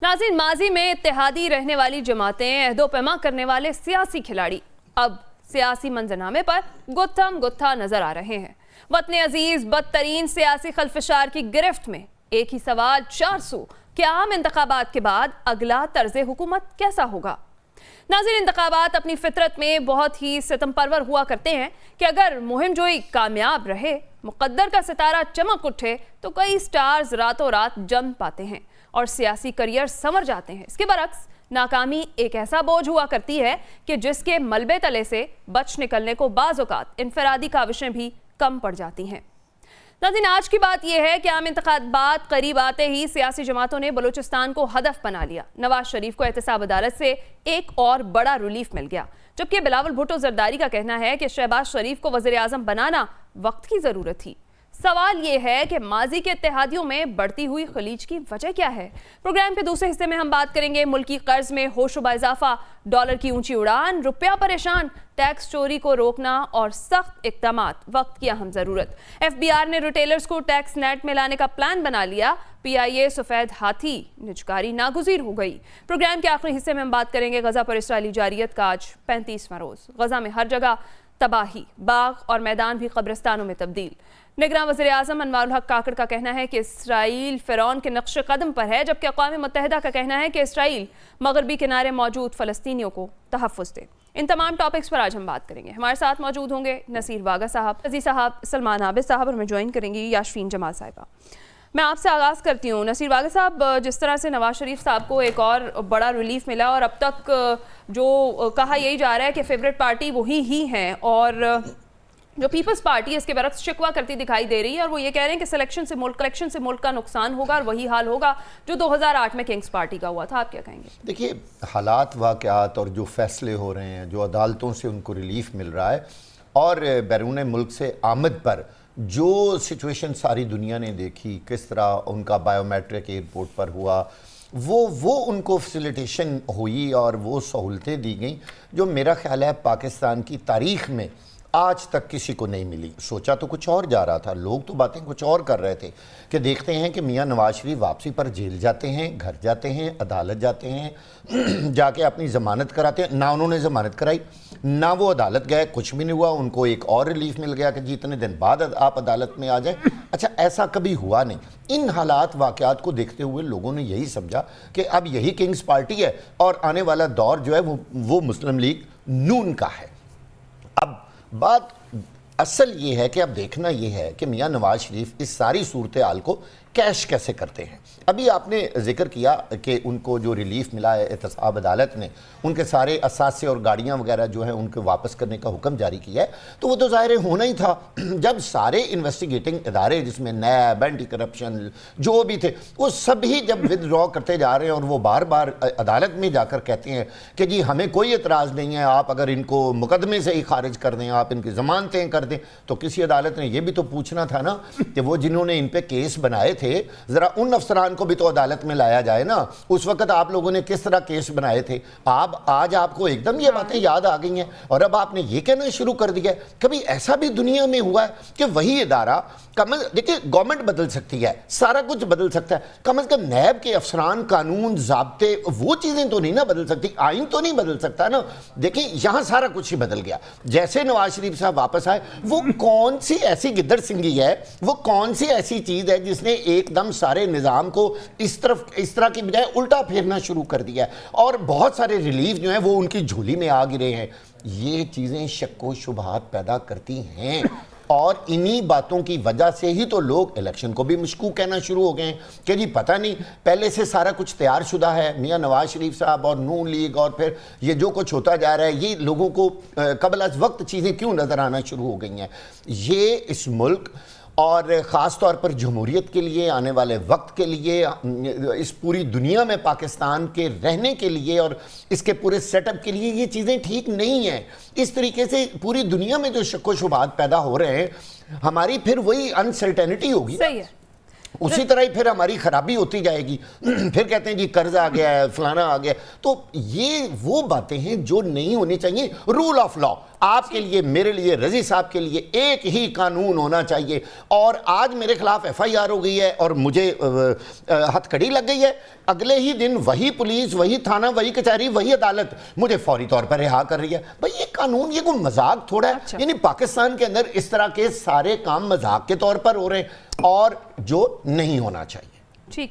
नाज़रीन, माजी में इत्तेहादी रहने वाली जमातें, अहदो पैमा करने वाले सियासी खिलाड़ी अब सियासी मंजरनामे पर गुत्थम गुत्था नजर आ रहे हैं। वतन अजीज बदतरीन सियासी खलफशार की गिरफ्त में एक ही सवाल 400 कि आम इंतखाबात के बाद अगला तर्ज हुकूमत कैसा होगा। नाज़रीन, इंतखाबात अपनी फितरत में बहुत ही सितम परवर हुआ करते हैं कि अगर मुहिम जोई कामयाब रहे, मुक़द्दर का सितारा चमक उठे तो कई स्टार्स रातों रात जन्म पाते हैं और सियासी करियर संवर जाते हैं। इसके बरक्स नाकामी एक ऐसा बोझ हुआ करती है कि जिसके मलबे तले से बच निकलने को बाज़ औक़ात इनफरादी काविशें भी कम पड़ जाती हैं। नाज़रीन, आज की बात यह है कि आम इंतखाबात करीब आते ही सियासी जमातों ने बलूचिस्तान को हदफ बना लिया। नवाज शरीफ को एहतसाब अदालत से एक और बड़ा रिलीफ मिल गया, जबकि बिलावल भुट्टो जरदारी का कहना है कि शहबाज शरीफ को वज़ीर आज़म बनाना वक्त की ज़रूरत थी। सवाल ये है कि माजी के इत्तेहादियों में बढ़ती हुई खलीज की वजह क्या है। प्रोग्राम के दूसरे हिस्से में हम बात करेंगे मुल्की कर्ज में होशुबा इजाफा, डॉलर की ऊंची उड़ान, रुपया परेशान, टैक्स चोरी को रोकना और सख्त इक़दामात वक्त की अहम ज़रूरत। FBR ने रिटेलर्स को टैक्स नेट में लाने का प्लान बना लिया। PIA सफ़ेद हाथी निजकारी नागुज़ीर हो गई। प्रोग्राम के आखिरी हिस्से में हम बात करेंगे गज़ा पर इसराइली जारियत का आज 35वां रोज़। गज़ा में हर जगह तबाही, बाग और मैदान भी कब्रिस्तानों में तब्दील। निगरान वज़ीर आज़म अनवारुल हक काकड़ का कहना है कि इसराइल फ़िरौन के नक्श कदम पर है, जबकि अक़वाम मुत्तहिदा का कहना है कि इसराइल मगरबी किनारे मौजूद फ़लस्तीनियों को तहफ़्फ़ुज़ दे। इन तमाम टॉपिक्स पर आज हम बात करेंगे। हमारे साथ मौजूद होंगे नसीर वागा साहब, अजीज़ साहब, सलमान आबिद साहब और हमें ज्वाइन करेंगी याशफीन जमाल साहिबा। मैं आपसे आगाज़ करती हूँ। नसीर वागा साहब, जिस तरह से नवाज शरीफ साहब को एक और बड़ा रिलीफ मिला और अब तक जो कहा यही जा रहा है कि फेवरेट पार्टी वही ही हैं और जो पीपल्स पार्टी है इसके बरक्स शिकवा करती दिखाई दे रही है और वो ये कह रहे हैं कि कलेक्शन से मुल्क का नुकसान होगा और वही हाल होगा जो 2008 में किंग्स पार्टी का हुआ था। आप क्या कहेंगे? देखिए, हालात वाक़यात और जो फैसले हो रहे हैं, जो अदालतों से उनको रिलीफ मिल रहा है और बैरून मुल्क से आमद पर जो सिचुएशन सारी दुनिया ने देखी, किस तरह उनका बायोमेट्रिक एयरपोर्ट पर हुआ, वो उनको फैसिलिटेशन हुई और वो सहूलतें दी गई जो मेरा ख्याल है पाकिस्तान की तारीख़ में आज तक किसी को नहीं मिली। सोचा तो कुछ और जा रहा था, लोग तो बातें कुछ और कर रहे थे कि देखते हैं कि मियां नवाज शरीफ वापसी पर जेल जाते हैं, घर जाते हैं, अदालत जाते हैं, जाके अपनी ज़मानत कराते हैं। ना उन्होंने ज़मानत कराई, ना वो अदालत गए, कुछ भी नहीं हुआ। उनको एक और रिलीफ मिल गया कि जी इतने दिन बाद आप अदालत में आ जाए। अच्छा, ऐसा कभी हुआ नहीं। इन हालात वाक़यात को देखते हुए लोगों ने यही समझा कि अब यही किंग्स पार्टी है और आने वाला दौर जो है वो मुस्लिम लीग नून का है। अब बात असल ये है कि अब देखना ये है कि मियां नवाज शरीफ इस सारी सूरत हाल को कैश कैसे करते हैं। अभी आपने जिक्र किया कि उनको जो रिलीफ मिला है एहतसाब अदालत ने, उनके सारे असासे और गाड़ियां वगैरह जो हैं उनको वापस करने का हुक्म जारी किया है, तो वो तो ज़ाहिर होना ही था। जब सारे इन्वेस्टिगेटिंग इदारे जिसमें नैब, एंटी करप्शन जो भी थे, वो सभी जब विदड्रॉ करते जा रहे हैं और वो बार बार अदालत में जाकर कहते हैं कि जी हमें कोई एतराज़ नहीं है, आप अगर इनको मुकदमे से ही खारिज कर दें, आप इनकी ज़मानतें कर दें, तो किसी अदालत ने यह भी तो पूछना था ना कि वो जिन्होंने इन पर केस बनाए थे जरा उन अफसरान को भी तो अदालत में लाया जाए ना। उस वक्त आप लोगों ने किस तरह केस बनाए थे। आप आज आपको एकदम ये बातें याद आ गई हैं और अब आपने ये कहना शुरू कर दिया। कभी ऐसा भी दुनिया में हुआ है कि वही इदारा देखिए, गवर्नमेंट बदल सकती है, सारा कुछ बदल सकता है, कम से कम नैब के अफसरान, कानून, ज़ाब्ते, वो चीज़ें तो नहीं ना बदल सकती, आइन तो नहीं बदल सकता ना। देखिए, यहाँ सारा कुछ ही बदल गया। जैसे नवाज शरीफ साहब वापस आए, वो कौन सी ऐसी गिद्दड़ सिंगी है, वो कौन सी ऐसी चीज़ है जिसने एकदम सारे निज़ाम को इस तरह की बजाय उल्टा फेरना शुरू कर दिया है और बहुत सारे रिलीफ जो हैं वो उनकी झोली में आ गिरे हैं। ये चीज़ें शक व शुबहात पैदा करती हैं और इन्हीं बातों की वजह से ही तो लोग इलेक्शन को भी मशकूक कहना शुरू हो गए हैं कि जी पता नहीं पहले से सारा कुछ तैयार शुदा है। मियां नवाज शरीफ साहब और नून लीग और फिर ये जो कुछ होता जा रहा है, ये लोगों को कबल अज़ वक्त चीज़ें क्यों नज़र आना शुरू हो गई हैं। ये इस मुल्क और ख़ास तौर पर जमहूरियत के लिए, आने वाले वक्त के लिए, इस पूरी दुनिया में पाकिस्तान के रहने के लिए और इसके पूरे सेटअप के लिए ये चीज़ें ठीक नहीं हैं। इस तरीके से पूरी दुनिया में जो शक व शुबहात पैदा हो रहे हैं, हमारी फिर वही अनसर्टेनिटी होगी। सही है। उसी तरह ही फिर हमारी खराबी होती जाएगी। फिर कहते हैं जी कर्ज आ गया है, फलाना आ गया। तो ये वो बातें हैं जो नहीं होनी चाहिए। रूल ऑफ लॉ, آپ کے لیے، میرے لیے، رضی صاحب کے لیے ایک ہی قانون ہونا چاہیے. اور آج میرے خلاف FIR ہو گئی ہے اور مجھے ہتھ کڑی لگ گئی ہے، اگلے ہی دن وہی پولیس، وہی تھانہ، وہی کچہری، وہی عدالت مجھے فوری طور پر رہا کر رہی ہے. بھئی یہ قانون، یہ کوئی مذاق تھوڑا ہے؟ یعنی پاکستان کے اندر اس طرح کے سارے کام مذاق کے طور پر ہو رہے ہیں اور جو نہیں ہونا چاہیے.